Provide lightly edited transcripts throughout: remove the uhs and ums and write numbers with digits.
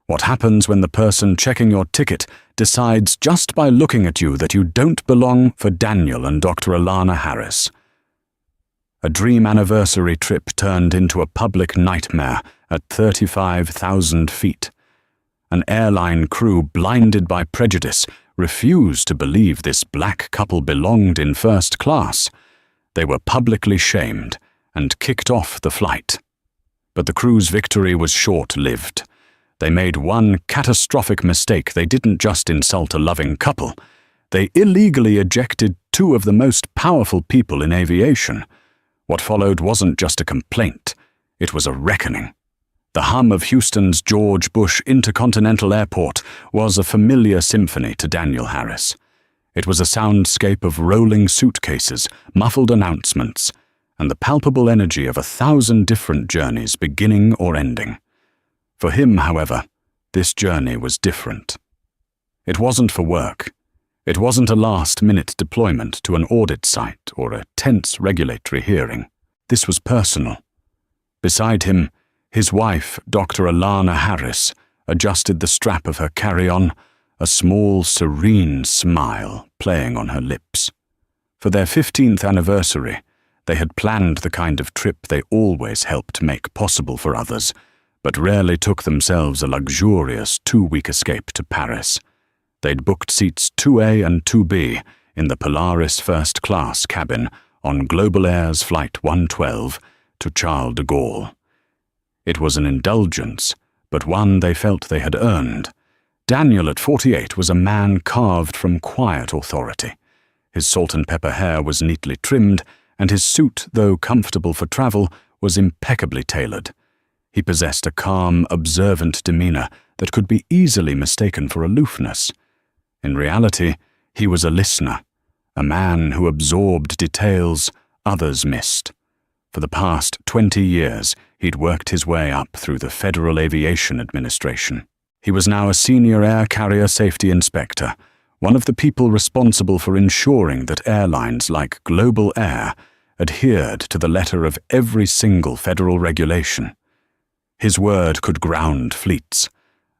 What happens when the person checking your ticket decides just by looking at you that you don't belong for Daniel and Dr. Alana Harris? A dream anniversary trip turned into a public nightmare at 35,000 feet. An airline crew blinded by prejudice refused to believe this black couple belonged in first class. They were publicly shamed and kicked off the flight. But the crew's victory was short-lived. They made one catastrophic mistake. They didn't just insult a loving couple. They illegally ejected two of the most powerful people in aviation. What followed wasn't just a complaint. It was a reckoning. The hum of Houston's George Bush Intercontinental Airport was a familiar symphony to Daniel Harris. It was a soundscape of rolling suitcases, muffled announcements, and the palpable energy of 1,000 different journeys beginning or ending. For him, however, this journey was different. It wasn't for work. It wasn't a last-minute deployment to an audit site or a tense regulatory hearing. This was personal. Beside him, his wife, Dr. Alana Harris, adjusted the strap of her carry-on, a small, serene smile playing on her lips. For their 15th anniversary, they had planned the kind of trip they always helped make possible for others, but rarely took themselves a luxurious 2-week escape to Paris. They'd booked seats 2A and 2B in the Polaris first-class cabin on Global Air's Flight 112 to Charles de Gaulle. It was an indulgence, but one they felt they had earned. Daniel, at 48, was a man carved from quiet authority. His salt-and-pepper hair was neatly trimmed, and his suit, though comfortable for travel, was impeccably tailored. He possessed a calm, observant demeanor that could be easily mistaken for aloofness. In reality, he was a listener, a man who absorbed details others missed. For the past 20 years, he'd worked his way up through the Federal Aviation Administration. He was now a senior air carrier safety inspector, one of the people responsible for ensuring that airlines like Global Air adhered to the letter of every single federal regulation. His word could ground fleets.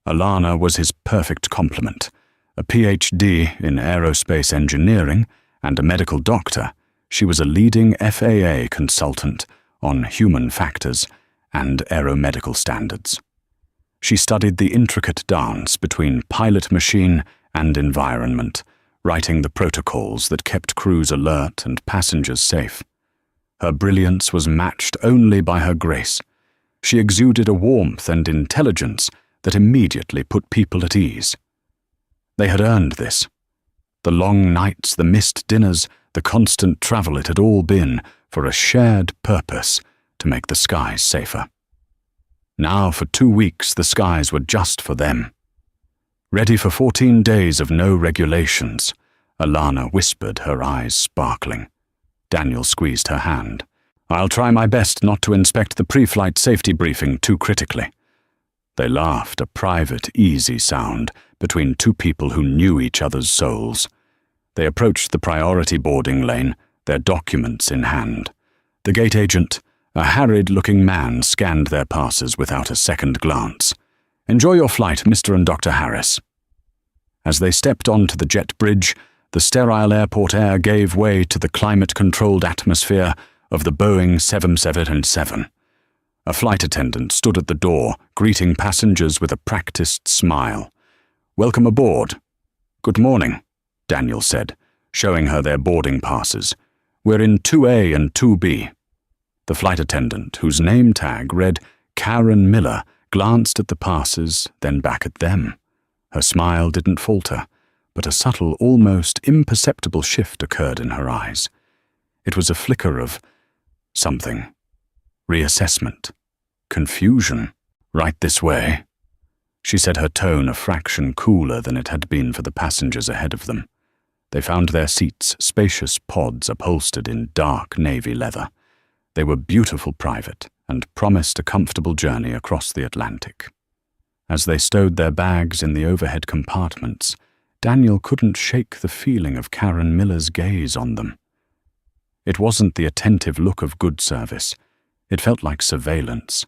Alana was his perfect complement. A PhD in aerospace engineering and a medical doctor, she was a leading FAA consultant on human factors and aeromedical standards. She studied the intricate dance between pilot machine and environment, writing the protocols that kept crews alert and passengers safe. Her brilliance was matched only by her grace. She exuded a warmth and intelligence that immediately put people at ease. They had earned this. The long nights, the missed dinners, the constant travel, it had all been for a shared purpose to make the skies safer. Now, for 2 weeks, the skies were just for them. Ready for 14 days of no regulations, Alana whispered, her eyes sparkling. Daniel squeezed her hand. "I'll try my best not to inspect the pre-flight safety briefing too critically." They laughed, a private, easy sound between two people who knew each other's souls. They approached the priority boarding lane, their documents in hand. The gate agent, a harried-looking man, scanned their passes without a second glance. "Enjoy your flight, Mr. and Dr. Harris." As they stepped onto the jet bridge, the sterile airport air gave way to the climate-controlled atmosphere of the Boeing 777. A flight attendant stood at the door, greeting passengers with a practiced smile. "Welcome aboard." "Good morning," Daniel said, showing her their boarding passes. "We're in 2A and 2B. The flight attendant, whose name tag read Karen Miller, glanced at the passes, then back at them. Her smile didn't falter, but a subtle, almost imperceptible shift occurred in her eyes. It was a flicker of something. Reassessment. Confusion. "Right this way," she said, her tone a fraction cooler than it had been for the passengers ahead of them. They found their seats, spacious pods upholstered in dark navy leather. They were beautiful private and promised a comfortable journey across the Atlantic. As they stowed their bags in the overhead compartments, Daniel couldn't shake the feeling of Karen Miller's gaze on them. It wasn't the attentive look of good service. It felt like surveillance.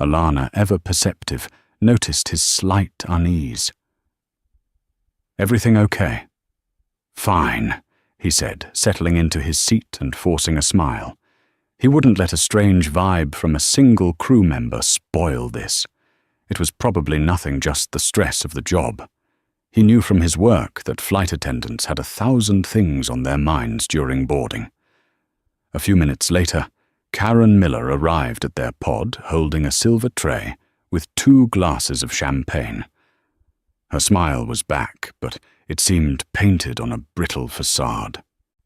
Alana, ever perceptive, noticed his slight unease. "Everything okay?" "Fine," he said, settling into his seat and forcing a smile. He wouldn't let a strange vibe from a single crew member spoil this. It was probably nothing, just the stress of the job. He knew from his work that flight attendants had 1,000 things on their minds during boarding. A few minutes later, Karen Miller arrived at their pod holding a silver tray with 2 glasses of champagne. Her smile was back, but it seemed painted on a brittle facade.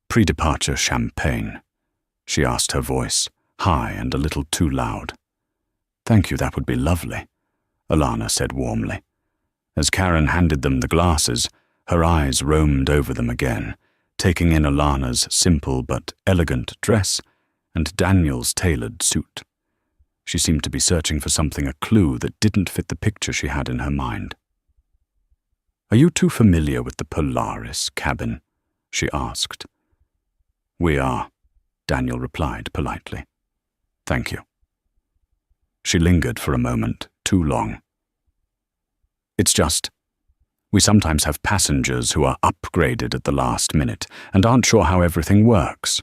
"Pre-departure champagne?" she asked, her voice high and a little too loud. "Thank you, that would be lovely," Alana said warmly. As Karen handed them the glasses, her eyes roamed over them again, taking in Alana's simple but elegant dress and Daniel's tailored suit. She seemed to be searching for something, a clue that didn't fit the picture she had in her mind. "Are you too familiar with the Polaris cabin?" she asked. "We are," Daniel replied politely. "Thank you." She lingered for a moment, too long. "It's just, we sometimes have passengers who are upgraded at the last minute and aren't sure how everything works.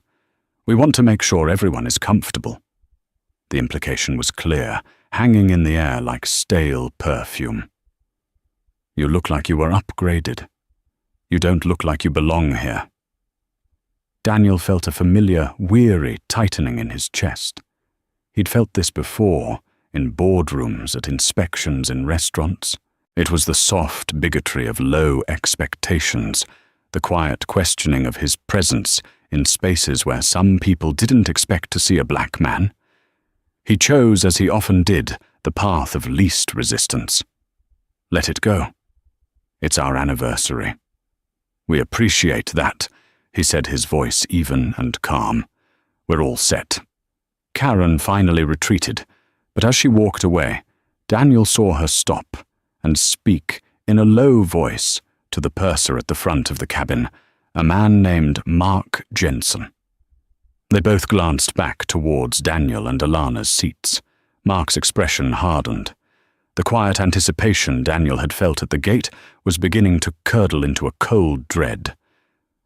We want to make sure everyone is comfortable." The implication was clear, hanging in the air like stale perfume. "You look like you were upgraded. You don't look like you belong here." Daniel felt a familiar, weary tightening in his chest. He'd felt this before, in boardrooms, at inspections in restaurants. It was the soft bigotry of low expectations, the quiet questioning of his presence in spaces where some people didn't expect to see a black man. He chose, as he often did, the path of least resistance. Let it go. It's our anniversary. "We appreciate that," he said, his voice even and calm. "We're all set." Karen finally retreated, but as she walked away, Daniel saw her stop and speak in a low voice to the purser at the front of the cabin, a man named Mark Jensen. They both glanced back towards Daniel and Alana's seats. Mark's expression hardened. The quiet anticipation Daniel had felt at the gate was beginning to curdle into a cold dread.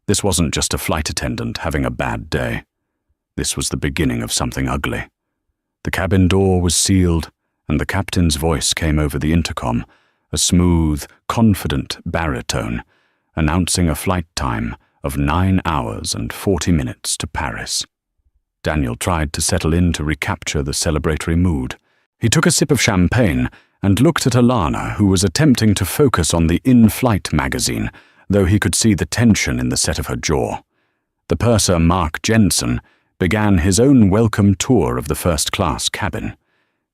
This wasn't just a flight attendant having a bad day. This was the beginning of something ugly. The cabin door was sealed, and the captain's voice came over the intercom, a smooth, confident baritone, announcing a flight time of 9 hours and 40 minutes to Paris. Daniel tried to settle in to recapture the celebratory mood. He took a sip of champagne and looked at Alana, who was attempting to focus on the in-flight magazine, though he could see the tension in the set of her jaw. The purser, Mark Jensen, began his own welcome tour of the first-class cabin.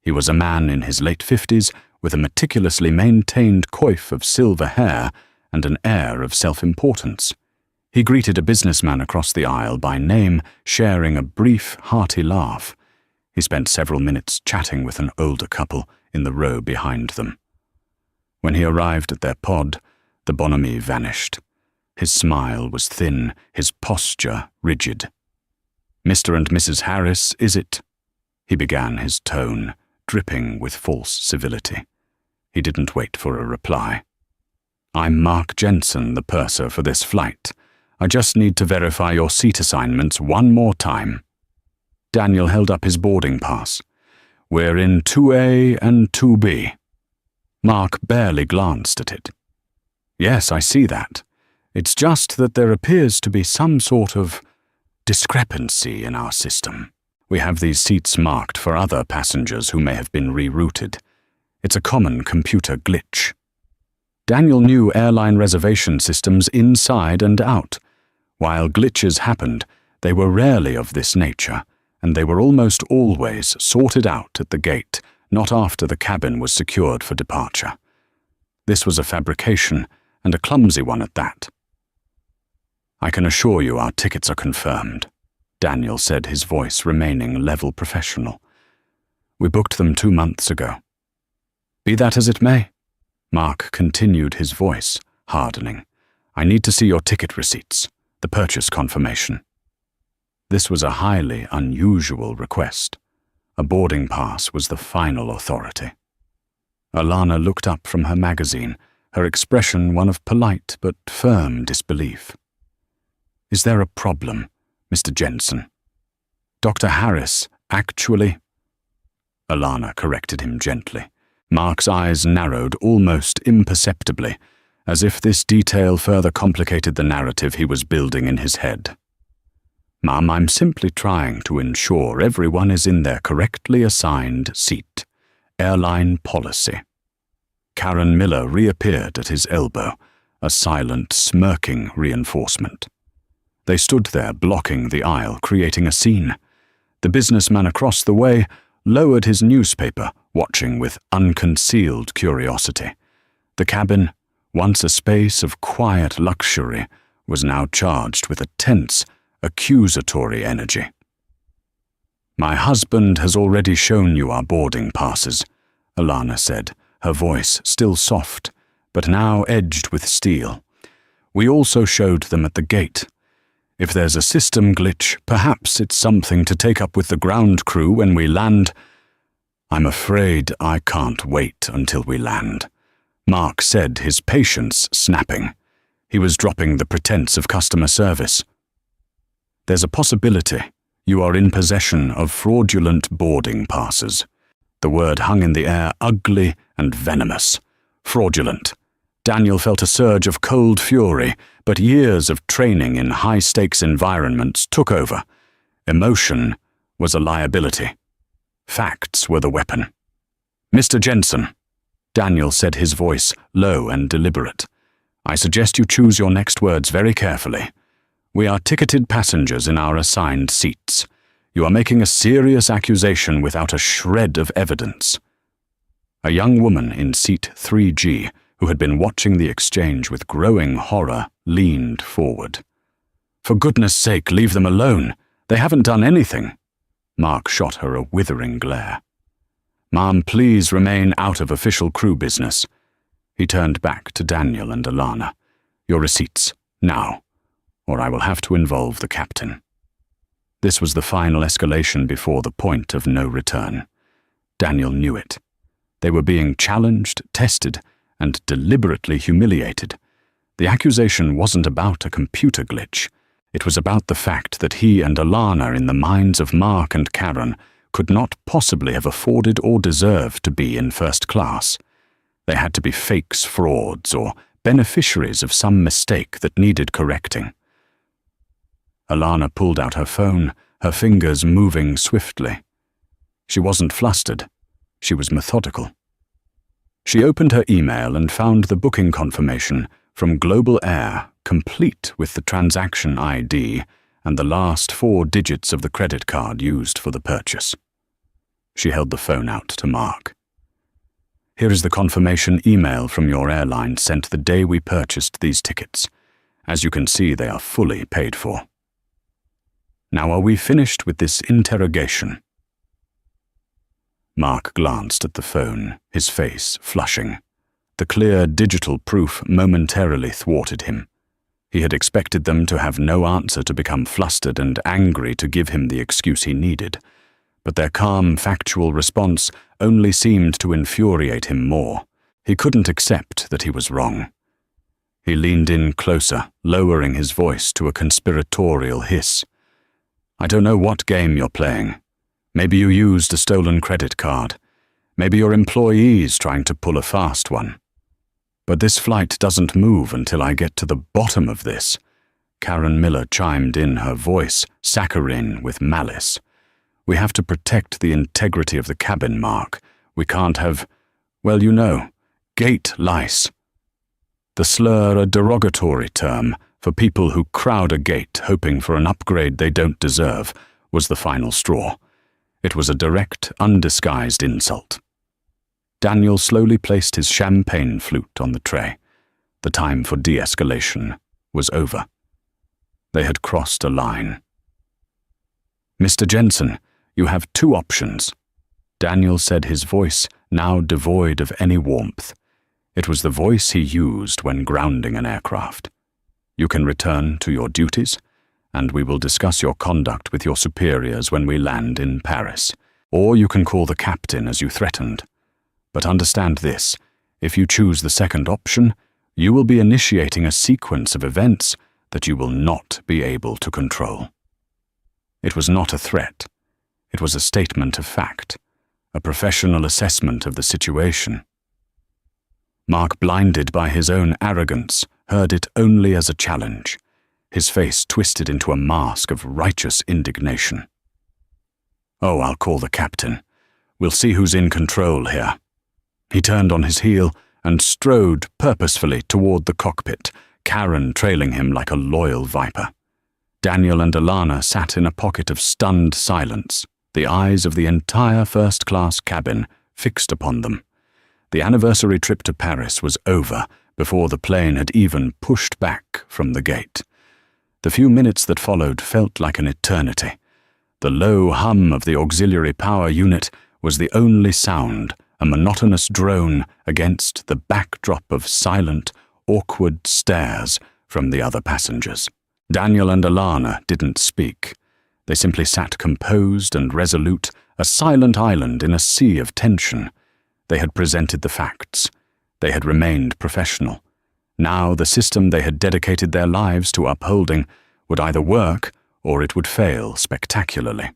He was a man in his late 50s with a meticulously maintained coif of silver hair and an air of self-importance. He greeted a businessman across the aisle by name, sharing a brief, hearty laugh. He spent several minutes chatting with an older couple in the row behind them. When he arrived at their pod, the bonhomie vanished. His smile was thin, his posture rigid. "Mr. and Mrs. Harris, is it?" He began, his tone dripping with false civility. He didn't wait for a reply. "I'm Mark Jensen, the purser for this flight. I just need to verify your seat assignments one more time." Daniel held up his boarding pass. "We're in 2A and 2B. Mark barely glanced at it. "Yes, I see that. It's just that there appears to be some sort of discrepancy in our system. We have these seats marked for other passengers who may have been rerouted. It's a common computer glitch." Daniel knew airline reservation systems inside and out. While glitches happened, they were rarely of this nature, and they were almost always sorted out at the gate, not after the cabin was secured for departure. This was a fabrication, and a clumsy one at that. "I can assure you our tickets are confirmed," Daniel said, his voice remaining level professional. "We booked them 2 months ago." "Be that as it may," Mark continued, his voice hardening, "I need to see your ticket receipts, the purchase confirmation." This was a highly unusual request. A boarding pass was the final authority. Alana looked up from her magazine, her expression one of polite but firm disbelief. "Is there a problem, Mr. Jensen? Dr. Harris actually—" Alana corrected him gently. Mark's eyes narrowed almost imperceptibly, as if this detail further complicated the narrative he was building in his head. "Ma'am, I'm simply trying to ensure everyone is in their correctly assigned seat. Airline policy." Karen Miller reappeared at his elbow, a silent, smirking reinforcement. They stood there blocking the aisle, creating a scene. The businessman across the way lowered his newspaper, watching with unconcealed curiosity. The cabin, once a space of quiet luxury, was now charged with a tense, accusatory energy. "My husband has already shown you our boarding passes," Alana said, her voice still soft, but now edged with steel. "We also showed them at the gate. If there's a system glitch, perhaps it's something to take up with the ground crew when we land." "I'm afraid I can't wait until we land," Mark said, his patience snapping. He was dropping the pretense of customer service. "There's a possibility you are in possession of fraudulent boarding passes." The word hung in the air, ugly and venomous. Fraudulent. Daniel felt a surge of cold fury, but years of training in high-stakes environments took over. Emotion was a liability. Facts were the weapon. "Mr. Jensen," Daniel said, his voice low and deliberate, "I suggest you choose your next words very carefully. We are ticketed passengers in our assigned seats. You are making a serious accusation without a shred of evidence." A young woman in seat 3G, who had been watching the exchange with growing horror, leaned forward. "For goodness sake, leave them alone. They haven't done anything." Mark shot her a withering glare. "Ma'am, please remain out of official crew business." He turned back to Daniel and Alana. "Your receipts, now, or I will have to involve the captain." This was the final escalation before the point of no return. Daniel knew it. They were being challenged, tested, and deliberately humiliated. The accusation wasn't about a computer glitch. It was about the fact that he and Alana, in the minds of Mark and Karen, could not possibly have afforded or deserved to be in first class. They had to be fakes, frauds, or beneficiaries of some mistake that needed correcting. Alana pulled out her phone, her fingers moving swiftly. She wasn't flustered. She was methodical. She opened her email and found the booking confirmation from Global Air, complete with the transaction ID and the last 4 digits of the credit card used for the purchase. She held the phone out to Mark. "Here is the confirmation email from your airline sent the day we purchased these tickets. As you can see, they are fully paid for. Now, are we finished with this interrogation?" Mark glanced at the phone, his face flushing. The clear digital proof momentarily thwarted him. He had expected them to have no answer, to become flustered and angry to give him the excuse he needed. But their calm, factual response only seemed to infuriate him more. He couldn't accept that he was wrong. He leaned in closer, lowering his voice to a conspiratorial hiss. "I don't know what game you're playing. Maybe you used a stolen credit card. Maybe your employee's trying to pull a fast one. But this flight doesn't move until I get to the bottom of this." Karen Miller chimed in, her voice saccharine with malice. "We have to protect the integrity of the cabin, Mark. We can't have, well, you know, gate lice." The slur, a derogatory term for people who crowd a gate hoping for an upgrade they don't deserve, was the final straw. It was a direct, undisguised insult. Daniel slowly placed his champagne flute on the tray. The time for de-escalation was over. They had crossed a line. "Mr. Jensen, you have 2 options," Daniel said, his voice now devoid of any warmth. It was the voice he used when grounding an aircraft. "You can return to your duties, and we will discuss your conduct with your superiors when we land in Paris. Or you can call the captain as you threatened. But understand this, if you choose the second option, you will be initiating a sequence of events that you will not be able to control. It was not a threat. It was a statement of fact, a professional assessment of the situation. Mark, blinded by his own arrogance, heard it only as a challenge, his face twisted into a mask of righteous indignation. "Oh, I'll call the captain. We'll see who's in control here." He turned on his heel and strode purposefully toward the cockpit, Karen trailing him like a loyal viper. Daniel and Alana sat in a pocket of stunned silence, the eyes of the entire first-class cabin fixed upon them. The anniversary trip to Paris was over before the plane had even pushed back from the gate. The few minutes that followed felt like an eternity. The low hum of the auxiliary power unit was the only sound, a monotonous drone against the backdrop of silent, awkward stares from the other passengers. Daniel and Alana didn't speak. They simply sat composed and resolute, a silent island in a sea of tension. They had presented the facts. They had remained professional. Now the system they had dedicated their lives to upholding would either work or it would fail spectacularly.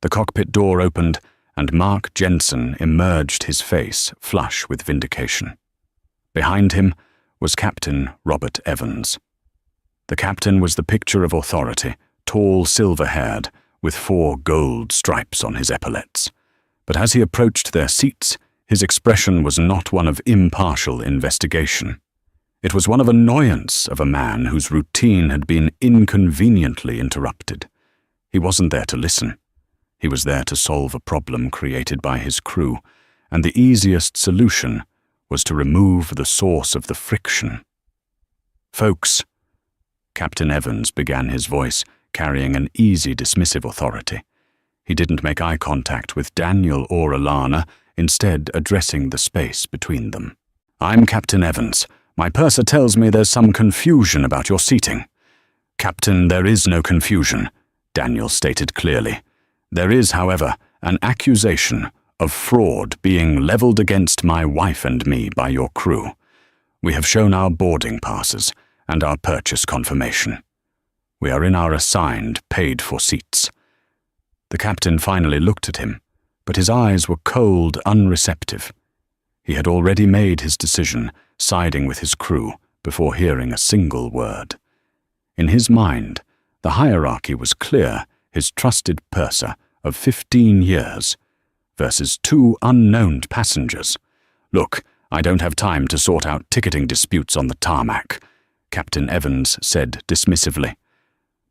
The cockpit door opened, and Mark Jensen emerged, his face flush with vindication. Behind him was Captain Robert Evans. The captain was the picture of authority, tall, silver-haired, with 4 gold stripes on his epaulets. But as he approached their seats, his expression was not one of impartial investigation. It was one of annoyance of a man whose routine had been inconveniently interrupted. He wasn't there to listen. He was there to solve a problem created by his crew, and the easiest solution was to remove the source of the friction. "Folks," Captain Evans began, his voice carrying an easy, dismissive authority. He didn't make eye contact with Daniel or Alana, instead addressing the space between them. "I'm Captain Evans. My purser tells me there's some confusion about your seating." "Captain, there is no confusion," Daniel stated clearly. "There is, however, an accusation of fraud being leveled against my wife and me by your crew. We have shown our boarding passes and our purchase confirmation. We are in our assigned, paid-for seats." The captain finally looked at him, but his eyes were cold, unreceptive. He had already made his decision, siding with his crew, before hearing a single word. In his mind, the hierarchy was clear: his trusted purser of 15 years versus 2 unknown passengers. "Look, I don't have time to sort out ticketing disputes on the tarmac," Captain Evans said dismissively.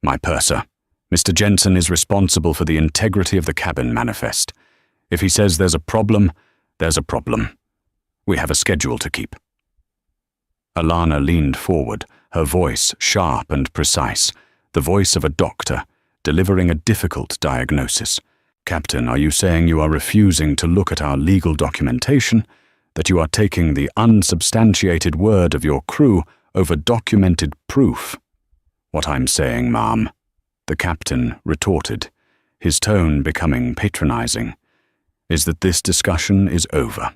"My purser, Mr. Jensen, is responsible for the integrity of the cabin manifest. If he says there's a problem, there's a problem. We have a schedule to keep." Alana leaned forward, her voice sharp and precise, the voice of a doctor, delivering a difficult diagnosis. "Captain, are you saying you are refusing to look at our legal documentation, that you are taking the unsubstantiated word of your crew over documented proof?" "What I'm saying, ma'am," the captain retorted, his tone becoming patronizing, "is that this discussion is over.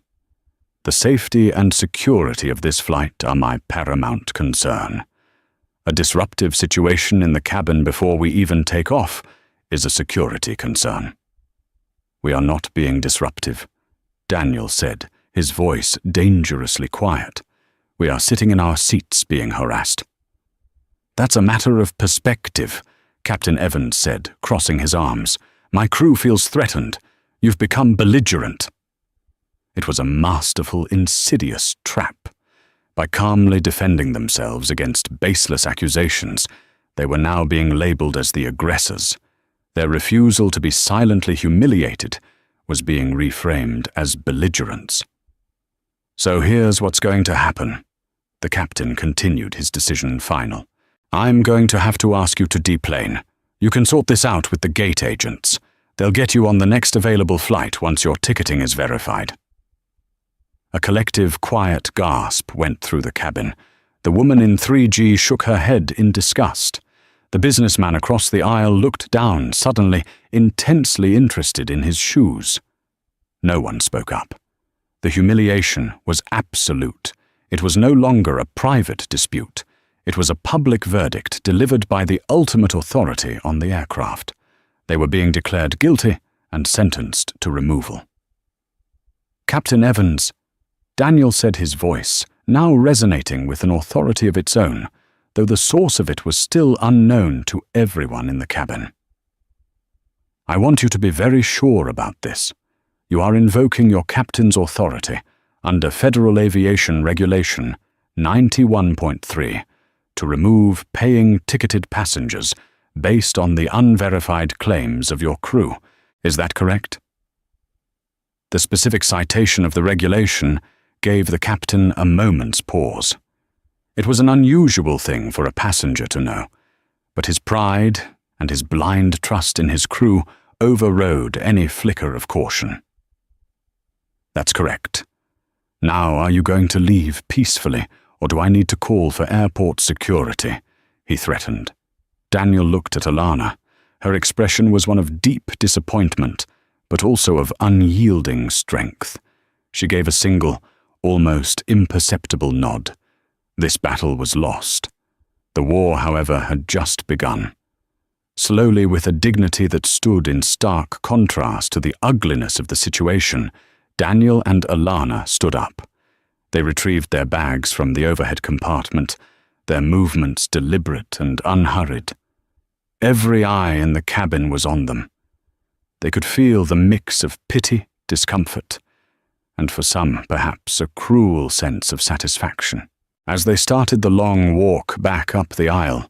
The safety and security of this flight are my paramount concern. A disruptive situation in the cabin before we even take off is a security concern." "We are not being disruptive," Daniel said, his voice dangerously quiet. "We are sitting in our seats being harassed." "That's a matter of perspective," Captain Evans said, crossing his arms. "My crew feels threatened. You've become belligerent." It was a masterful, insidious trap. By calmly defending themselves against baseless accusations, they were now being labeled as the aggressors. Their refusal to be silently humiliated was being reframed as belligerence. "So here's what's going to happen," the captain continued, his decision final. "I'm going to have to ask you to deplane. You can sort this out with the gate agents. They'll get you on the next available flight once your ticketing is verified." A collective, quiet gasp went through the cabin. The woman in 3G shook her head in disgust. The businessman across the aisle looked down, suddenly intensely interested in his shoes. No one spoke up. The humiliation was absolute. It was no longer a private dispute. It was a public verdict delivered by the ultimate authority on the aircraft. They were being declared guilty and sentenced to removal. "Captain Evans," Daniel said, his voice now resonating with an authority of its own, though the source of it was still unknown to everyone in the cabin. "I want you to be very sure about this. You are invoking your captain's authority under Federal Aviation Regulation 91.3 to remove paying ticketed passengers based on the unverified claims of your crew. Is that correct?" The specific citation of the regulation gave the captain a moment's pause. It was an unusual thing for a passenger to know, but his pride and his blind trust in his crew overrode any flicker of caution. "That's correct. Now, are you going to leave peacefully, or do I need to call for airport security?" he threatened. Daniel looked at Alana. Her expression was one of deep disappointment, but also of unyielding strength. She gave a single, almost imperceptible nod. This battle was lost. The war, however, had just begun. Slowly, with a dignity that stood in stark contrast to the ugliness of the situation, Daniel and Alana stood up. They retrieved their bags from the overhead compartment, their movements deliberate and unhurried. Every eye in the cabin was on them. They could feel the mix of pity, discomfort, and for some, perhaps, a cruel sense of satisfaction. As they started the long walk back up the aisle,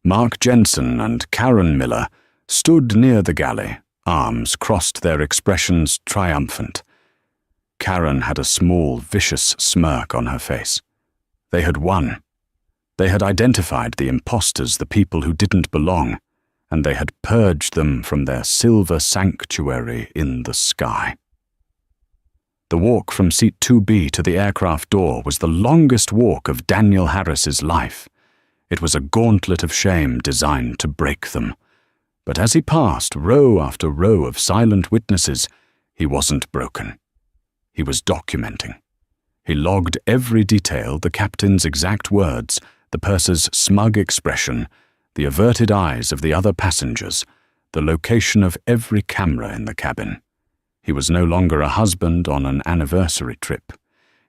Mark Jensen and Karen Miller stood near the galley, arms crossed, their expressions triumphant. Karen had a small, vicious smirk on her face. They had won. They had identified the imposters, the people who didn't belong, and they had purged them from their silver sanctuary in the sky. The walk from seat 2B to the aircraft door was the longest walk of Daniel Harris's life. It was a gauntlet of shame designed to break them. But as he passed row after row of silent witnesses, he wasn't broken. He was documenting. He logged every detail, the captain's exact words, the purser's smug expression, the averted eyes of the other passengers, the location of every camera in the cabin. He was no longer a husband on an anniversary trip.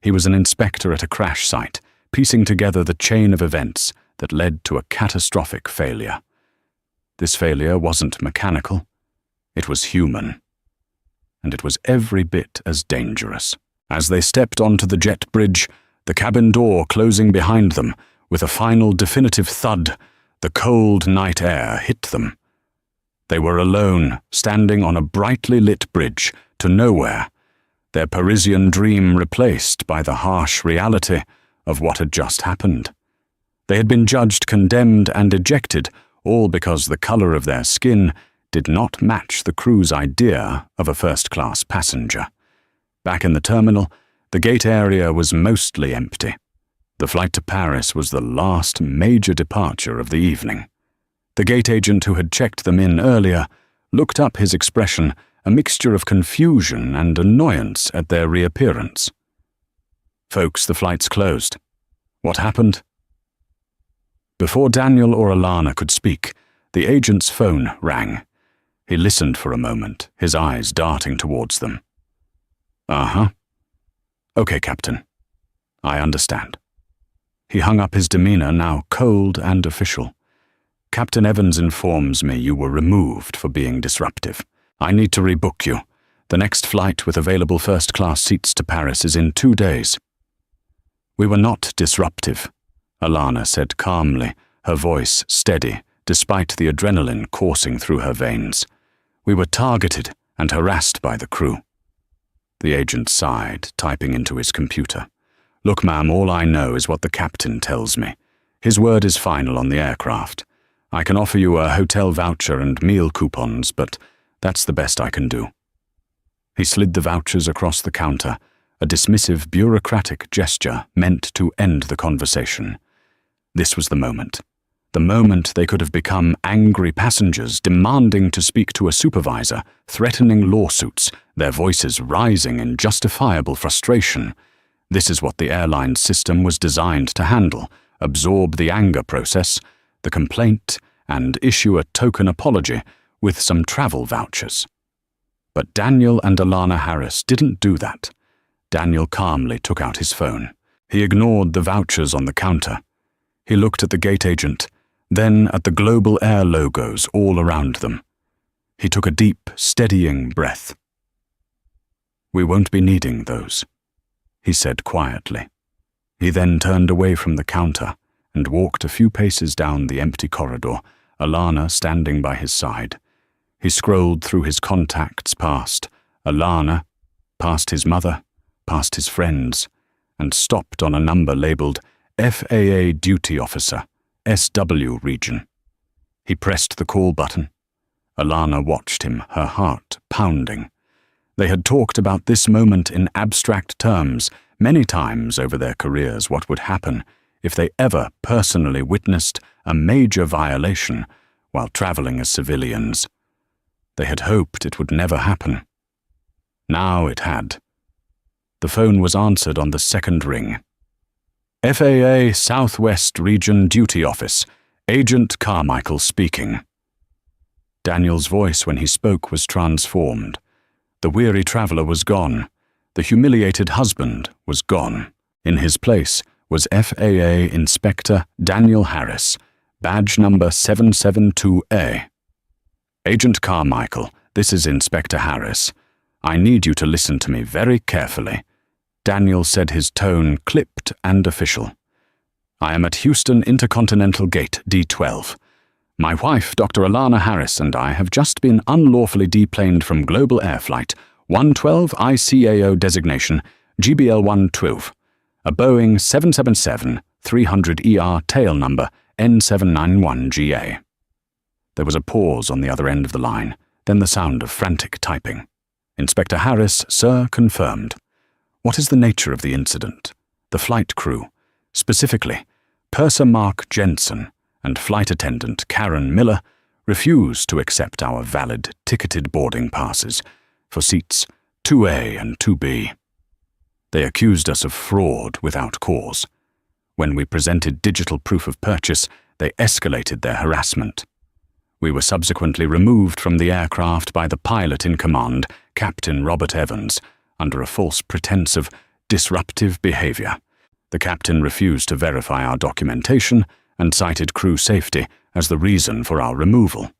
He was an inspector at a crash site, piecing together the chain of events that led to a catastrophic failure. This failure wasn't mechanical. It was human. And it was every bit as dangerous. As they stepped onto the jet bridge, the cabin door closing behind them, with a final definitive thud, the cold night air hit them. They were alone, standing on a brightly lit bridge to nowhere, their Parisian dream replaced by the harsh reality of what had just happened. They had been judged, condemned, and ejected, all because the color of their skin did not match the crew's idea of a first-class passenger. Back in the terminal, the gate area was mostly empty. The flight to Paris was the last major departure of the evening. The gate agent who had checked them in earlier looked up, his expression a mixture of confusion and annoyance at their reappearance. "Folks, the flight's closed. What happened?" Before Daniel or Alana could speak, the agent's phone rang. He listened for a moment, his eyes darting towards them. "Uh-huh. Okay, Captain. I understand." He hung up, his demeanor now cold and official. "Captain Evans informs me you were removed for being disruptive. I need to rebook you. The next flight with available first-class seats to Paris is in 2 days." "We were not disruptive," Alana said calmly, her voice steady, despite the adrenaline coursing through her veins. "We were targeted and harassed by the crew." The agent sighed, typing into his computer. "Look, ma'am, all I know is what the captain tells me. His word is final on the aircraft. I can offer you a hotel voucher and meal coupons, but that's the best I can do." He slid the vouchers across the counter, a dismissive, bureaucratic gesture meant to end the conversation. This was the moment. The moment they could have become angry passengers demanding to speak to a supervisor, threatening lawsuits, their voices rising in justifiable frustration. This is what the airline system was designed to handle: absorb the anger process, the complaint, and issue a token apology with some travel vouchers. But Daniel and Alana Harris didn't do that. Daniel calmly took out his phone. He ignored the vouchers on the counter. He looked at the gate agent, then at the Global Air logos all around them. He took a deep, steadying breath. "We won't be needing those," he said quietly. He then turned away from the counter and walked a few paces down the empty corridor, Alana standing by his side. He scrolled through his contacts past Alana, past his mother, past his friends, and stopped on a number labeled FAA Duty Officer, SW Region. He pressed the call button. Alana watched him, her heart pounding. They had talked about this moment in abstract terms many times over their careers, what would happen if they ever personally witnessed a major violation while traveling as civilians. They had hoped it would never happen. Now it had. The phone was answered on the second ring. FAA Southwest Region Duty Office, Agent Carmichael speaking. Daniel's voice when he spoke was transformed. The weary traveler was gone. The humiliated husband was gone. In his place was FAA Inspector Daniel Harris, badge number 772A. "Agent Carmichael, this is Inspector Harris. I need you to listen to me very carefully." Daniel said, his tone clipped and official. "I am at Houston Intercontinental Gate D12. My wife, Dr. Alana Harris, and I have just been unlawfully deplaned from Global Air Flight 112 ICAO designation GBL 112, a Boeing 777-300ER tail number N791GA. There was a pause on the other end of the line, then the sound of frantic typing. "Inspector Harris, sir, confirmed. What is the nature of the incident? The flight crew, specifically Purser Mark Jensen and flight attendant Karen Miller, refused to accept our valid ticketed boarding passes for seats 2A and 2B. They accused us of fraud without cause. When we presented digital proof of purchase, they escalated their harassment. We were subsequently removed from the aircraft by the pilot in command, Captain Robert Evans, under a false pretense of disruptive behavior. The captain refused to verify our documentation and cited crew safety as the reason for our removal."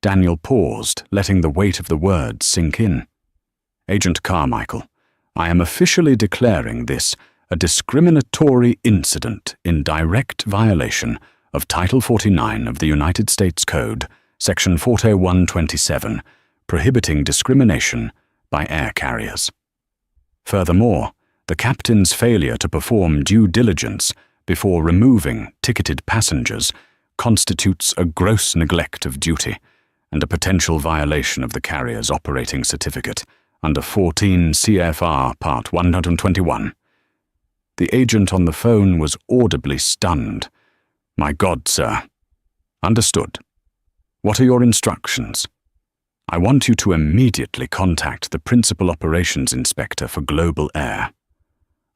Daniel paused, letting the weight of the words sink in. "Agent Carmichael, I am officially declaring this a discriminatory incident in direct violation of Title 49 of the United States Code, Section 4127, prohibiting discrimination by air carriers. Furthermore, the captain's failure to perform due diligence before removing ticketed passengers constitutes a gross neglect of duty and a potential violation of the carrier's operating certificate under 14 CFR Part 121. The agent on the phone was audibly stunned. "My God, sir." "Understood. What are your instructions?" "I want you to immediately contact the Principal Operations Inspector for Global Air.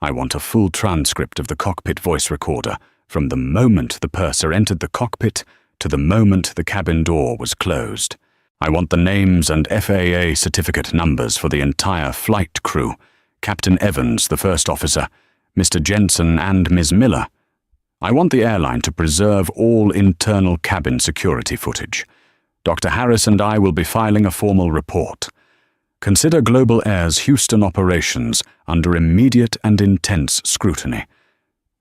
I want a full transcript of the cockpit voice recorder from the moment the purser entered the cockpit to the moment the cabin door was closed. I want the names and FAA certificate numbers for the entire flight crew, Captain Evans, the first officer, Mr. Jensen and Ms. Miller. I want the airline to preserve all internal cabin security footage. Dr. Harris and I will be filing a formal report. Consider Global Air's Houston operations under immediate and intense scrutiny.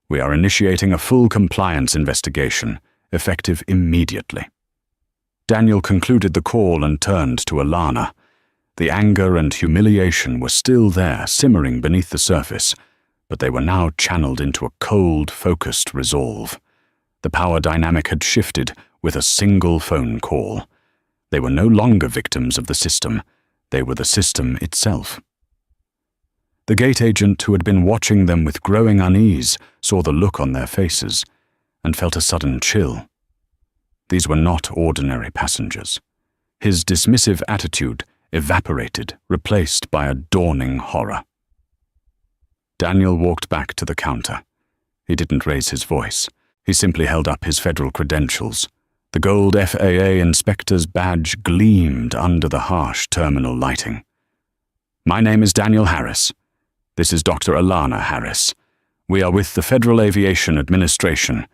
We are initiating a full compliance investigation, effective immediately." Daniel concluded the call and turned to Alana. The anger and humiliation were still there, simmering beneath the surface, but they were now channeled into a cold, focused resolve. The power dynamic had shifted with a single phone call. They were no longer victims of the system. They were the system itself. The gate agent who had been watching them with growing unease saw the look on their faces and felt a sudden chill. These were not ordinary passengers. His dismissive attitude evaporated, replaced by a dawning horror. Daniel walked back to the counter. He didn't raise his voice. He simply held up his federal credentials. The gold FAA inspector's badge gleamed under the harsh terminal lighting. "My name is Daniel Harris. This is Dr. Alana Harris. We are with the Federal Aviation Administration,"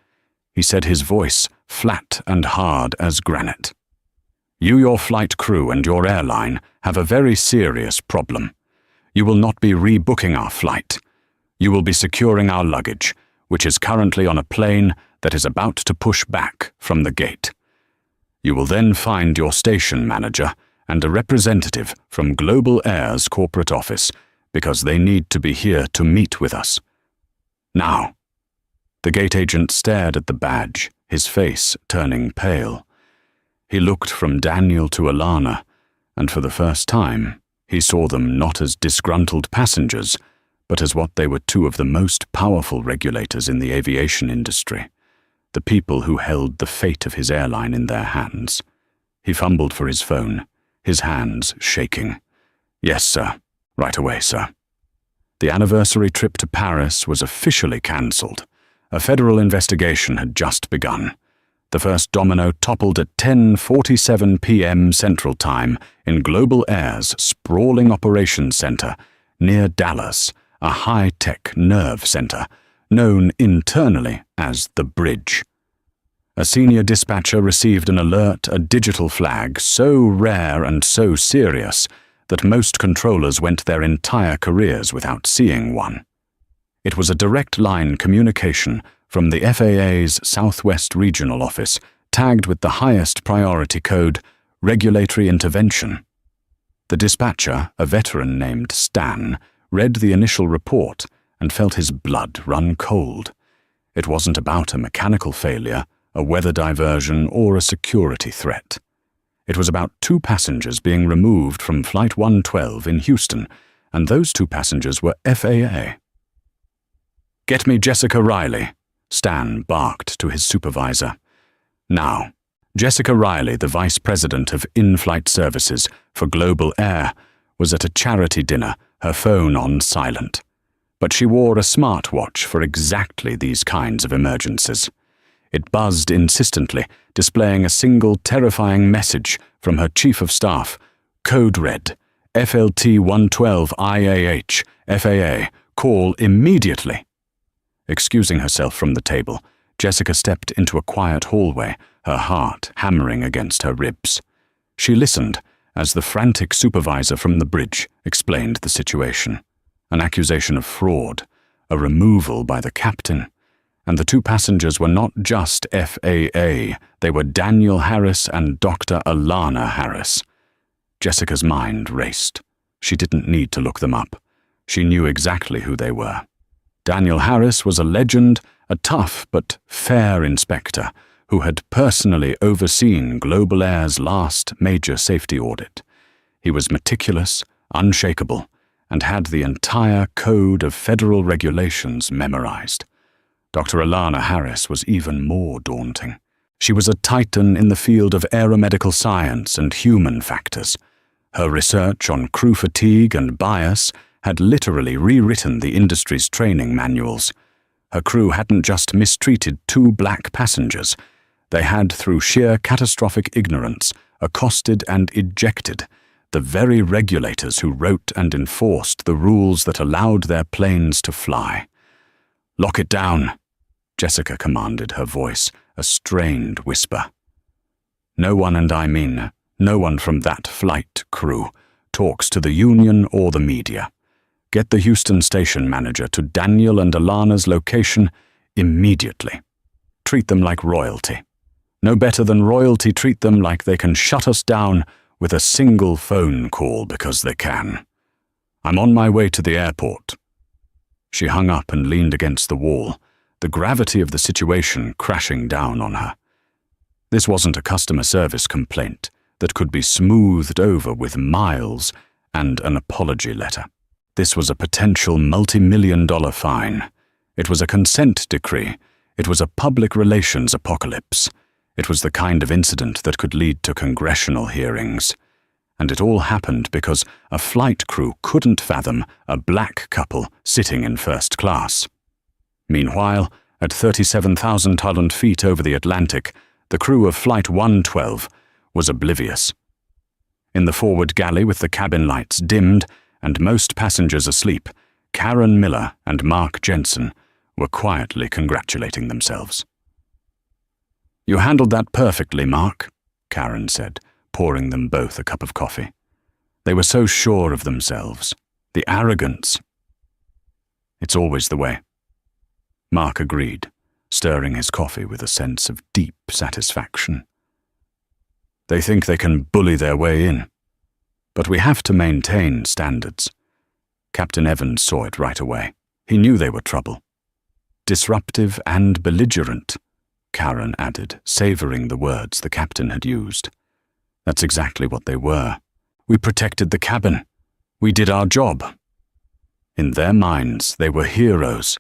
he said, his voice flat and hard as granite. "You, your flight crew, and your airline have a very serious problem. You will not be rebooking our flight. You will be securing our luggage, which is currently on a plane that is about to push back from the gate. You will then find your station manager and a representative from Global Air's corporate office, because they need to be here to meet with us. Now." The gate agent stared at the badge, his face turning pale. He looked from Daniel to Alana, and for the first time, he saw them not as disgruntled passengers, but as what they were, two of the most powerful regulators in the aviation industry, the people who held the fate of his airline in their hands. He fumbled for his phone, his hands shaking. "Yes, sir. Right away, sir." The anniversary trip to Paris was officially cancelled. A federal investigation had just begun. The first domino toppled at 10:47 p.m. Central Time in Global Air's sprawling operations center near Dallas, a high-tech nerve center known internally as the Bridge. A senior dispatcher received an alert, a digital flag so rare and so serious that most controllers went their entire careers without seeing one. It was a direct line communication from the FAA's Southwest Regional Office, tagged with the highest priority code, Regulatory Intervention. The dispatcher, a veteran named Stan, read the initial report and felt his blood run cold. It wasn't about a mechanical failure, a weather diversion, or a security threat. It was about 2 passengers being removed from Flight 112 in Houston, and those 2 passengers were FAA. "Get me Jessica Riley," Stan barked to his supervisor. Now, Jessica Riley, the vice president of in-flight services for Global Air, was at a charity dinner, her phone on silent. But she wore a smartwatch for exactly these kinds of emergencies. It buzzed insistently, displaying a single terrifying message from her chief of staff. "Code red. FLT 112 IAH, FAA. Call immediately." Excusing herself from the table, Jessica stepped into a quiet hallway, her heart hammering against her ribs. She listened as the frantic supervisor from the Bridge explained the situation. An accusation of fraud, a removal by the captain, and the 2 passengers were not just FAA, they were Daniel Harris and Dr. Alana Harris. Jessica's mind raced. She didn't need to look them up. She knew exactly who they were. Daniel Harris was a legend, a tough but fair inspector who had personally overseen Global Air's last major safety audit. He was meticulous, unshakable, and had the entire code of federal regulations memorized. Dr. Alana Harris was even more daunting. She was a titan in the field of aeromedical science and human factors. Her research on crew fatigue and bias had literally rewritten the industry's training manuals. Her crew hadn't just mistreated 2 black passengers. They had, through sheer catastrophic ignorance, accosted and ejected the very regulators who wrote and enforced the rules that allowed their planes to fly. "Lock it down," Jessica commanded, her voice a strained whisper. "No one, and I mean no one from that flight crew, talks to the union or the media. Get the Houston station manager to Daniel and Alana's location immediately. Treat them like royalty. No better than royalty treat them like they can shut us down with a single phone call because they can. I'm on my way to the airport." She hung up and leaned against the wall, the gravity of the situation crashing down on her. This wasn't a customer service complaint that could be smoothed over with miles and an apology letter. This was a potential multi-million-dollar fine. It was a consent decree. It was a public relations apocalypse. It was the kind of incident that could lead to congressional hearings. And it all happened because a flight crew couldn't fathom a black couple sitting in first class. Meanwhile, at 37,000 feet over the Atlantic, the crew of Flight 112 was oblivious. In the forward galley with the cabin lights dimmed and most passengers asleep, Karen Miller and Mark Jensen were quietly congratulating themselves. "You handled that perfectly, Mark," Karen said, pouring them both a cup of coffee. They were so sure of themselves. The arrogance. "It's always the way." Mark agreed, stirring his coffee with a sense of deep satisfaction. "They think they can bully their way in. But we have to maintain standards." Captain Evans saw it right away. He knew they were trouble. "Disruptive and belligerent," Karen added, savoring the words the captain had used. "That's exactly what they were. We protected the cabin. We did our job." In their minds, they were heroes.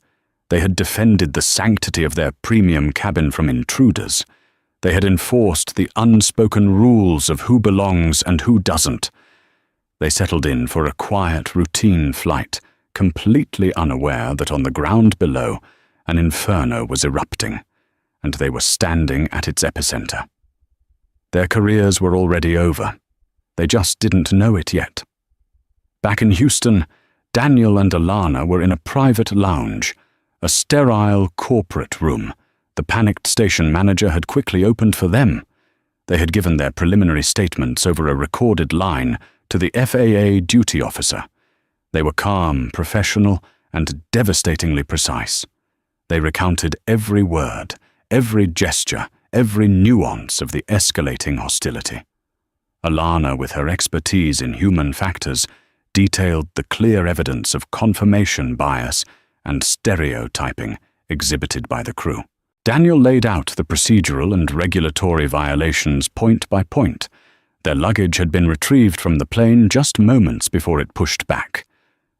They had defended the sanctity of their premium cabin from intruders. They had enforced the unspoken rules of who belongs and who doesn't. They settled in for a quiet, routine flight, completely unaware that on the ground below, an inferno was erupting, and they were standing at its epicenter. Their careers were already over. They just didn't know it yet. Back in Houston, Daniel and Alana were in a private lounge, a sterile corporate room. The panicked station manager had quickly opened for them. They had given their preliminary statements over a recorded line to the FAA duty officer. They were calm, professional, and devastatingly precise. They recounted every word, every gesture, every nuance of the escalating hostility. Alana, with her expertise in human factors, detailed the clear evidence of confirmation bias and stereotyping exhibited by the crew. Daniel laid out the procedural and regulatory violations point by point. Their luggage had been retrieved from the plane just moments before it pushed back.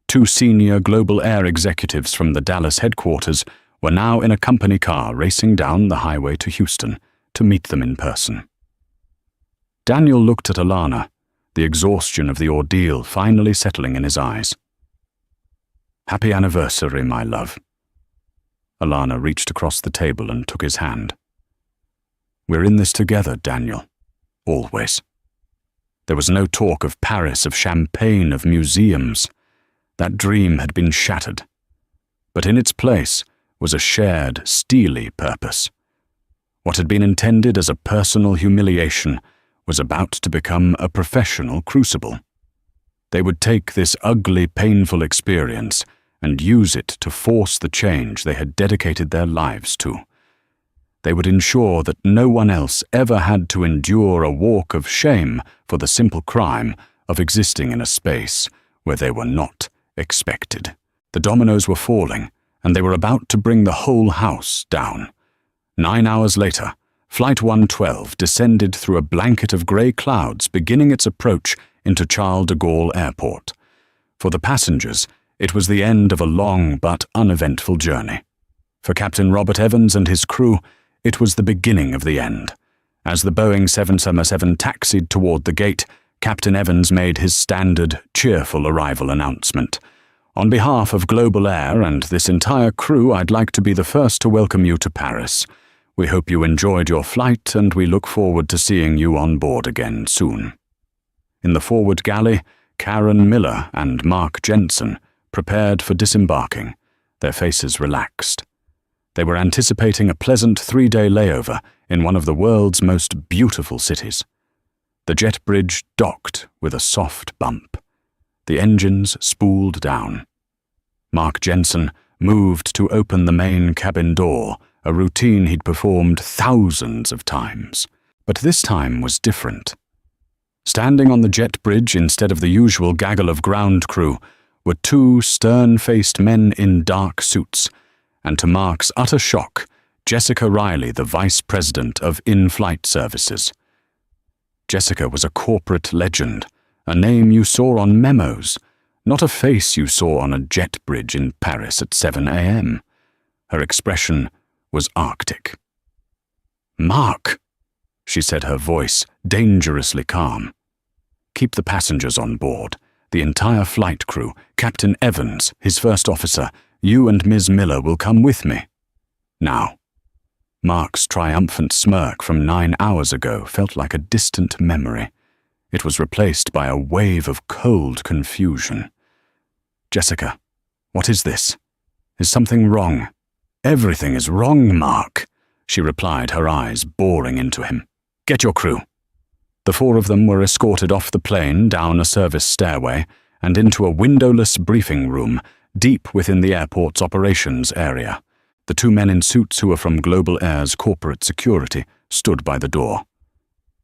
2 senior Global Air executives from the Dallas headquarters were now in a company car racing down the highway to Houston to meet them in person. Daniel looked at Alana, the exhaustion of the ordeal finally settling in his eyes. "Happy anniversary, my love." Alana reached across the table and took his hand. "We're in this together, Daniel. Always." There was no talk of Paris, of champagne, of museums. That dream had been shattered. But in its place was a shared, steely purpose. What had been intended as a personal humiliation was about to become a professional crucible. They would take this ugly, painful experience and use it to force the change they had dedicated their lives to. They would ensure that no one else ever had to endure a walk of shame for the simple crime of existing in a space where they were not expected. The dominoes were falling, and they were about to bring the whole house down. 9 hours later, Flight 112 descended through a blanket of grey clouds, beginning its approach into Charles de Gaulle Airport. For the passengers, it was the end of a long but uneventful journey. For Captain Robert Evans and his crew, it was the beginning of the end. As the Boeing 777 taxied toward the gate, Captain Evans made his standard, cheerful arrival announcement. "On behalf of Global Air and this entire crew, I'd like to be the first to welcome you to Paris. We hope you enjoyed your flight, and we look forward to seeing you on board again soon." In the forward galley, Karen Miller and Mark Jensen prepared for disembarking, their faces relaxed. They were anticipating a pleasant 3-day layover in one of the world's most beautiful cities. The jet bridge docked with a soft bump. The engines spooled down. Mark Jensen moved to open the main cabin door, a routine he'd performed thousands of times. But this time was different. Standing on the jet bridge instead of the usual gaggle of ground crew were 2 stern-faced men in dark suits, and to Mark's utter shock, Jessica Riley, the Vice President of In-Flight Services. Jessica was a corporate legend, a name you saw on memos, not a face you saw on a jet bridge in Paris at 7 a.m. Her expression was arctic. "Mark," she said, her voice dangerously calm. "Keep the passengers on board. The entire flight crew, Captain Evans, his first officer, you and Ms. Miller will come with me. Now." Mark's triumphant smirk from 9 hours ago felt like a distant memory. It was replaced by a wave of cold confusion. "Jessica, what is this? Is something wrong?" "Everything is wrong, Mark," she replied, her eyes boring into him. "Get your crew." The 4 of them were escorted off the plane, down a service stairway, and into a windowless briefing room deep within the airport's operations area. The 2 men in suits who were from Global Air's corporate security stood by the door.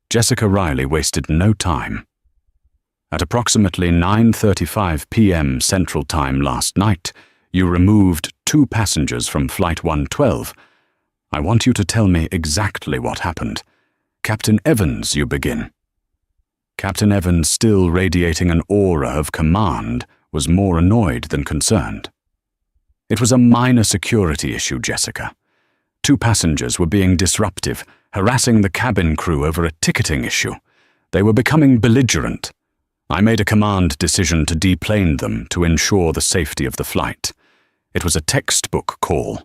Jessica Riley wasted no time. At approximately 9:35 p.m. Central Time last night, you removed 2 passengers from Flight 112. I want you to tell me exactly what happened. Captain Evans, you begin. Captain Evans, still radiating an aura of command, was more annoyed than concerned. "It was a minor security issue, Jessica. 2 passengers were being disruptive, harassing the cabin crew over a ticketing issue. They were becoming belligerent. I made a command decision to deplane them to ensure the safety of the flight. It was a textbook call."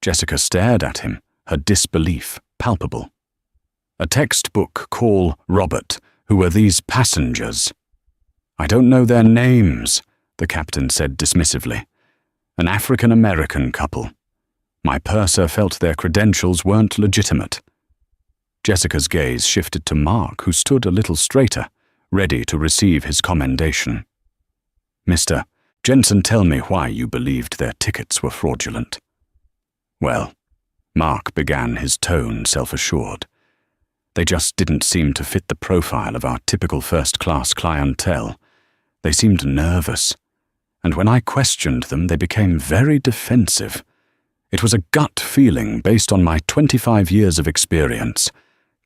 Jessica stared at him, her disbelief palpable. "A textbook call, Robert. Who are these passengers?" "I don't know their names," the captain said dismissively. "An African-American couple. My purser felt their credentials weren't legitimate." Jessica's gaze shifted to Mark, who stood a little straighter, ready to receive his commendation. "Mr. Jensen, tell me why you believed their tickets were fraudulent." "Well," Mark began, his tone self-assured, "they just didn't seem to fit the profile of our typical first-class clientele. They seemed nervous, and when I questioned them, they became very defensive. It was a gut feeling based on my 25 years of experience.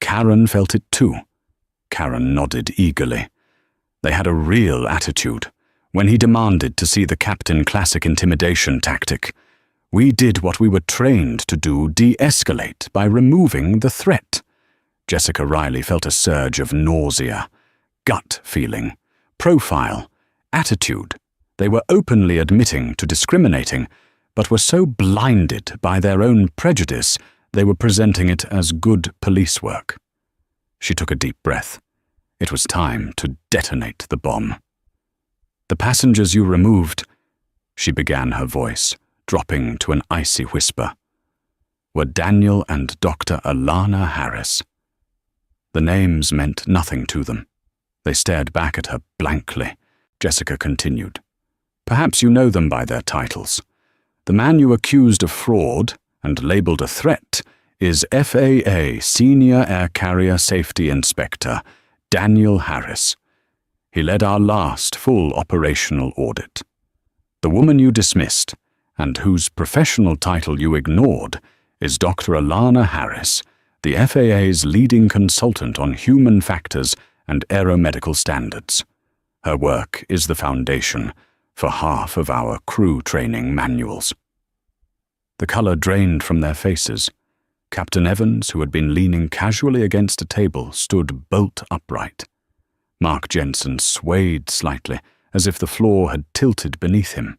Karen felt it too." Karen nodded eagerly. "They had a real attitude. When he demanded to see the captain, classic intimidation tactic. We did what we were trained to do, de-escalate by removing the threat." Jessica Riley felt a surge of nausea. Gut feeling, profile, attitude. They were openly admitting to discriminating, but were so blinded by their own prejudice they were presenting it as good police work. She took a deep breath. It was time to detonate the bomb. "The passengers you removed," she began, her voice dropping to an icy whisper, "were Daniel and Dr. Alana Harris." The names meant nothing to them. They stared back at her blankly. Jessica continued, "Perhaps you know them by their titles. The man you accused of fraud and labeled a threat is FAA Senior Air Carrier Safety Inspector Daniel Harris. He led our last full operational audit. The woman you dismissed, and whose professional title you ignored, is Dr. Alana Harris, the FAA's leading consultant on human factors and aeromedical standards. Her work is the foundation for half of our crew training manuals." The color drained from their faces. Captain Evans, who had been leaning casually against a table, stood bolt upright. Mark Jensen swayed slightly, as if the floor had tilted beneath him.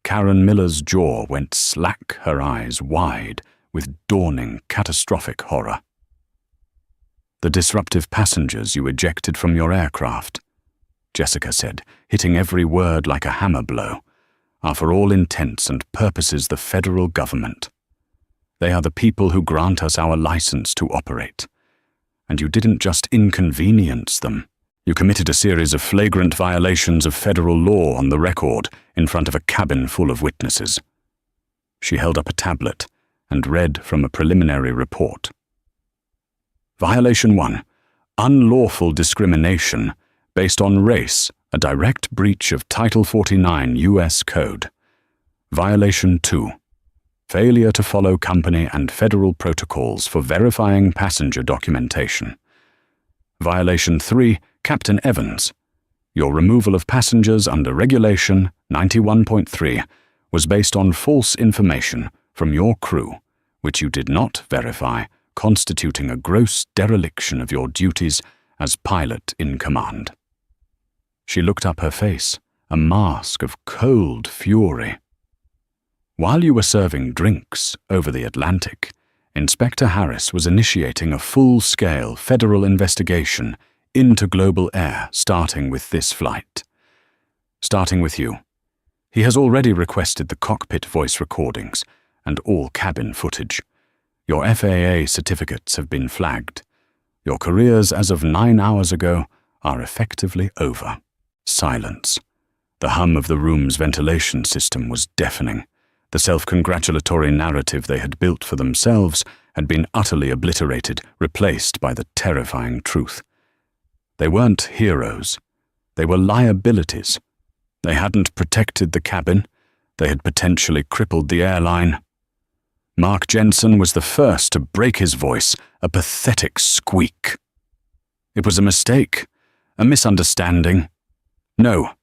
Karen Miller's jaw went slack, her eyes wide, with dawning catastrophic horror. "The disruptive passengers you ejected from your aircraft," Jessica said, hitting every word like a hammer blow, "are for all intents and purposes the federal government. They are the people who grant us our license to operate. And you didn't just inconvenience them. You committed a series of flagrant violations of federal law on the record in front of a cabin full of witnesses." She held up a tablet and read from a preliminary report. "Violation 1. Unlawful discrimination based on race, a direct breach of Title 49 U.S. Code. Violation 2. Failure to follow company and federal protocols for verifying passenger documentation. Violation 3. Captain Evans. Your removal of passengers under Regulation 91.3 was based on false information from your crew, which you did not verify, constituting a gross dereliction of your duties as pilot in command." She looked up, her face a mask of cold fury. While you were serving drinks over the Atlantic, Inspector Harris was initiating a full-scale federal investigation into global air, starting with this flight. Starting with you. He has already requested the cockpit voice recordings and all cabin footage. Your FAA certificates have been flagged. Your careers as of 9 hours ago are effectively over. Silence. The hum of the room's ventilation system was deafening. The self-congratulatory narrative they had built for themselves had been utterly obliterated, replaced by the terrifying truth. They weren't heroes. They were liabilities. They hadn't protected the cabin. They had potentially crippled the airline. Mark Jensen was the first to break his voice, a pathetic squeak. "It was a mistake, a misunderstanding." "No,"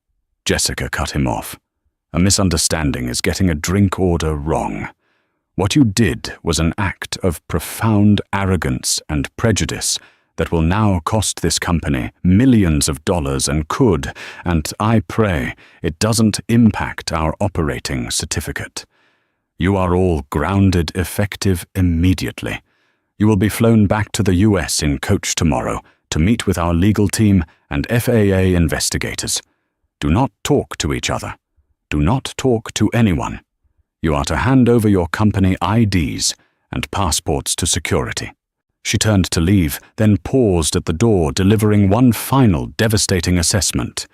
Jessica cut him off. "A misunderstanding is getting a drink order wrong. What you did was an act of profound arrogance and prejudice that will now cost this company millions of dollars and could, and I pray, it doesn't impact our operating certificate. You are all grounded effective immediately. You will be flown back to the US in coach tomorrow to meet with our legal team and FAA investigators. Do not talk to each other. Do not talk to anyone. You are to hand over your company IDs and passports to security." She turned to leave, then paused at the door, delivering one final devastating assessment.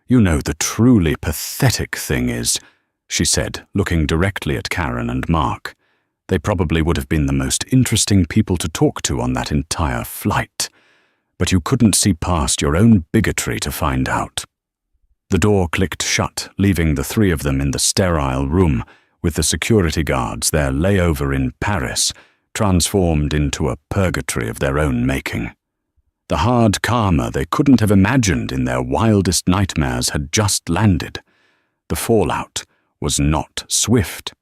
"You know, the truly pathetic thing is," she said, looking directly at Karen and Mark, "they probably would have been the most interesting people to talk to on that entire flight. But you couldn't see past your own bigotry to find out." The door clicked shut, leaving the three of them in the sterile room, with the security guards, their layover in Paris, transformed into a purgatory of their own making. The hard karma they couldn't have imagined in their wildest nightmares had just landed. The fallout was not swift.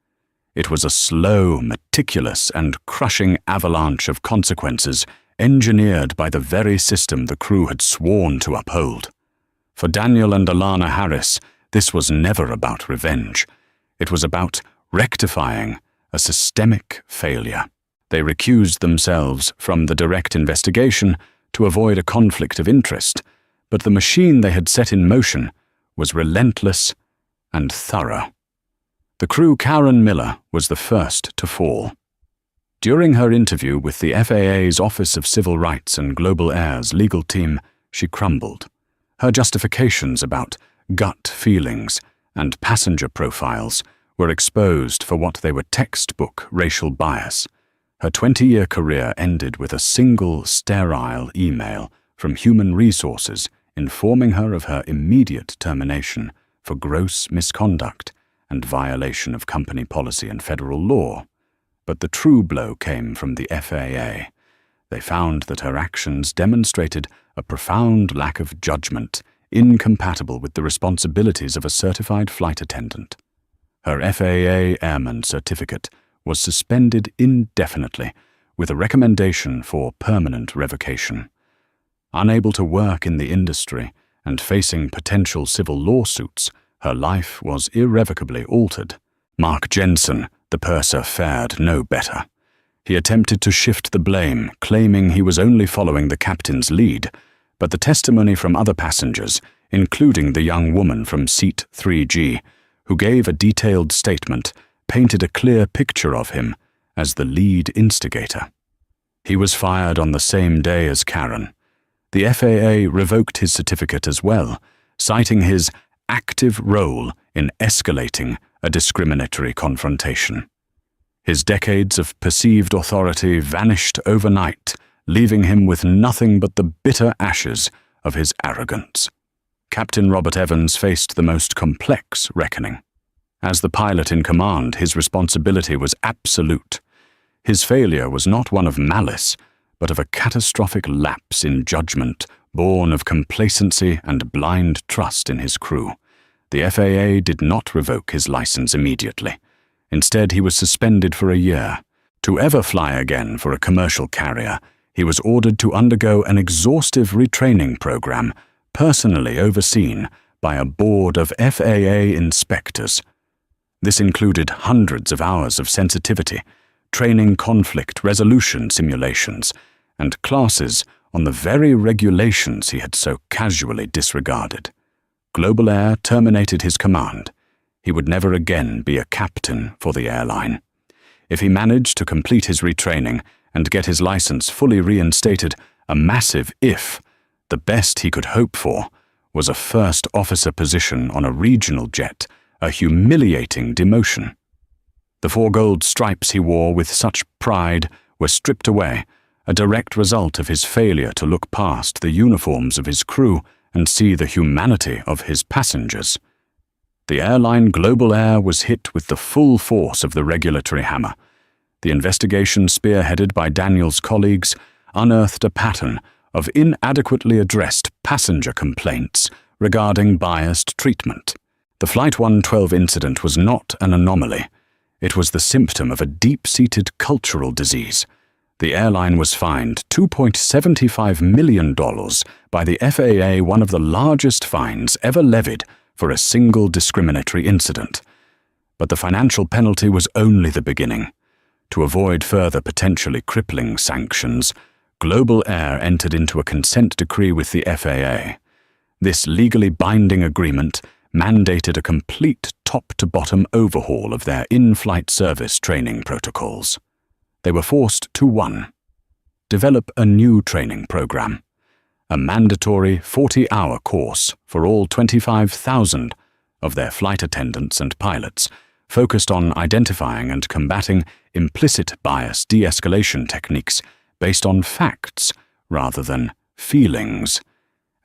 It was a slow, meticulous, and crushing avalanche of consequences engineered by the very system the crew had sworn to uphold. For Daniel and Alana Harris, this was never about revenge. It was about rectifying a systemic failure. They recused themselves from the direct investigation to avoid a conflict of interest, but the machine they had set in motion was relentless and thorough. The crew Karen Miller was the first to fall. During her interview with the FAA's Office of Civil Rights and Global Air's legal team, she crumbled. Her justifications about gut feelings and passenger profiles were exposed for what they were textbook racial bias. Her 20-year career ended with a single sterile email from Human Resources informing her of her immediate termination for gross misconduct and violation of company policy and federal law. But the true blow came from the FAA. They found that her actions demonstrated a profound lack of judgment, incompatible with the responsibilities of a certified flight attendant. Her FAA Airman certificate was suspended indefinitely, with a recommendation for permanent revocation. Unable to work in the industry and facing potential civil lawsuits, her life was irrevocably altered. Mark Jensen, the purser, fared no better. He attempted to shift the blame, claiming he was only following the captain's lead, but the testimony from other passengers, including the young woman from seat 3G, who gave a detailed statement, painted a clear picture of him as the lead instigator. He was fired on the same day as Karen. The FAA revoked his certificate as well, citing his active role in escalating a discriminatory confrontation. His decades of perceived authority vanished overnight, leaving him with nothing but the bitter ashes of his arrogance. Captain Robert Evans faced the most complex reckoning. As the pilot in command, his responsibility was absolute. His failure was not one of malice, but of a catastrophic lapse in judgment, born of complacency and blind trust in his crew. The FAA did not revoke his license immediately. Instead, he was suspended for a year. To ever fly again for a commercial carrier, he was ordered to undergo an exhaustive retraining program, personally overseen by a board of FAA inspectors. This included hundreds of hours of sensitivity, training conflict resolution simulations, and classes on the very regulations he had so casually disregarded. Global Air terminated his command. He would never again be a captain for the airline. If he managed to complete his retraining and get his license fully reinstated, a massive if, the best he could hope for was a first officer position on a regional jet, a humiliating demotion. The 4 gold stripes he wore with such pride were stripped away, a direct result of his failure to look past the uniforms of his crew and see the humanity of his passengers. The airline Global Air was hit with the full force of the regulatory hammer. The investigation spearheaded by Daniel's colleagues unearthed a pattern of inadequately addressed passenger complaints regarding biased treatment. The Flight 112 incident was not an anomaly. It was the symptom of a deep-seated cultural disease. The airline was fined $2.75 million by the FAA, one of the largest fines ever levied for a single discriminatory incident. But the financial penalty was only the beginning. To avoid further potentially crippling sanctions, Global Air entered into a consent decree with the FAA. This legally binding agreement mandated a complete top-to-bottom overhaul of their in-flight service training protocols. They were forced to 1. Develop a new training program. A mandatory 40-hour course for all 25,000 of their flight attendants and pilots, focused on identifying and combating implicit bias de-escalation techniques based on facts rather than feelings,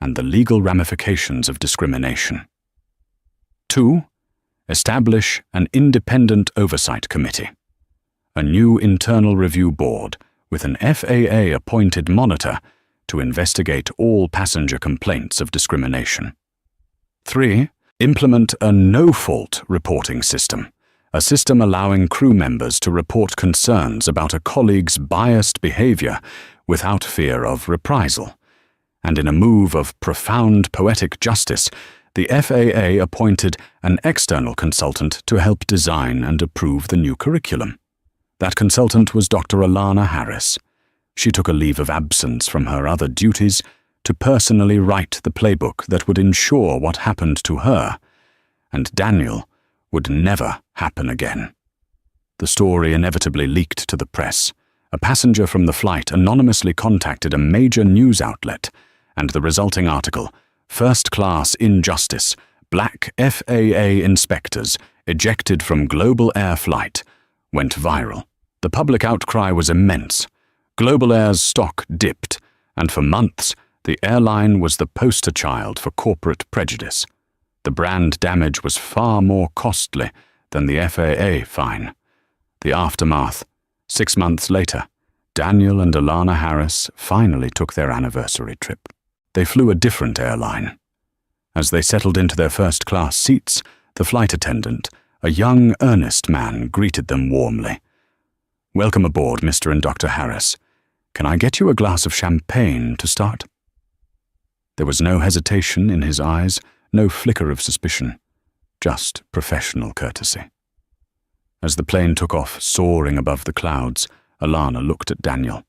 and the legal ramifications of discrimination. 2. Establish an independent oversight committee. A new internal review board with an FAA-appointed monitor to investigate all passenger complaints of discrimination. 3. Implement a no-fault reporting system, a system allowing crew members to report concerns about a colleague's biased behavior without fear of reprisal. And in a move of profound poetic justice, the FAA appointed an external consultant to help design and approve the new curriculum. That consultant was Dr. Alana Harris. She took a leave of absence from her other duties to personally write the playbook that would ensure what happened to her, and Daniel, would never happen again. The story inevitably leaked to the press. A passenger from the flight anonymously contacted a major news outlet, and the resulting article, First Class Injustice, Black FAA Inspectors Ejected from Global Air Flight, went viral. The public outcry was immense. Global Air's stock dipped, and for months, the airline was the poster child for corporate prejudice. The brand damage was far more costly than the FAA fine. The aftermath. 6 months later, Daniel and Alana Harris finally took their anniversary trip. They flew a different airline. As they settled into their first-class seats, the flight attendant, a young, earnest man, greeted them warmly. "Welcome aboard, Mr. and Dr. Harris. Can I get you a glass of champagne to start?" There was no hesitation in his eyes, no flicker of suspicion, just professional courtesy. As the plane took off, soaring above the clouds, Alana looked at Daniel.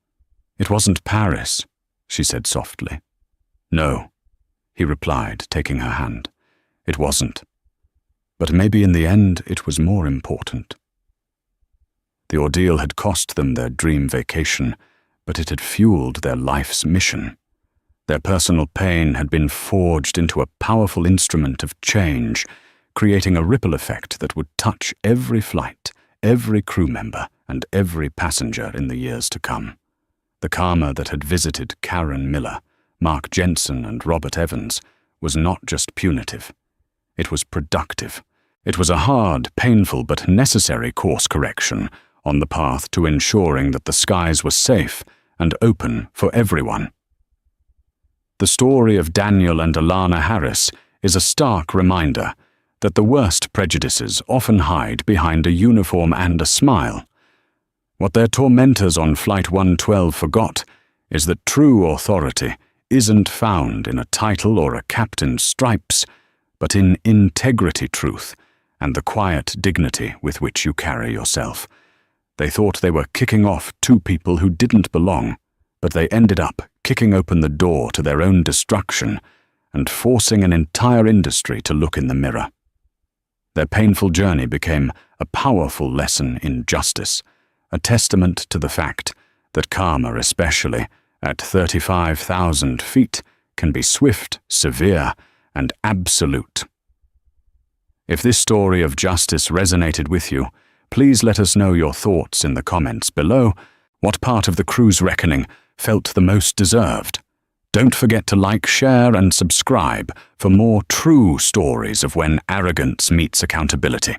"It wasn't Paris," she said softly. "No," he replied, taking her hand. "It wasn't. But maybe in the end it was more important." The ordeal had cost them their dream vacation, but it had fueled their life's mission. Their personal pain had been forged into a powerful instrument of change, creating a ripple effect that would touch every flight, every crew member, and every passenger in the years to come. The karma that had visited Karen Miller, Mark Jensen, and Robert Evans was not just punitive. It was productive. It was a hard, painful, but necessary course correction on the path to ensuring that the skies were safe and open for everyone. The story of Daniel and Alana Harris is a stark reminder that the worst prejudices often hide behind a uniform and a smile. What their tormentors on Flight 112 forgot is that true authority isn't found in a title or a captain's stripes, but in integrity truth and the quiet dignity with which you carry yourself. They thought they were kicking off two people who didn't belong, but they ended up kicking open the door to their own destruction and forcing an entire industry to look in the mirror. Their painful journey became a powerful lesson in justice, a testament to the fact that karma, especially at 35,000 feet, can be swift, severe, and absolute. If this story of justice resonated with you, please let us know your thoughts in the comments below. What part of the crew's reckoning felt the most deserved? Don't forget to like, share, and subscribe for more true stories of when arrogance meets accountability.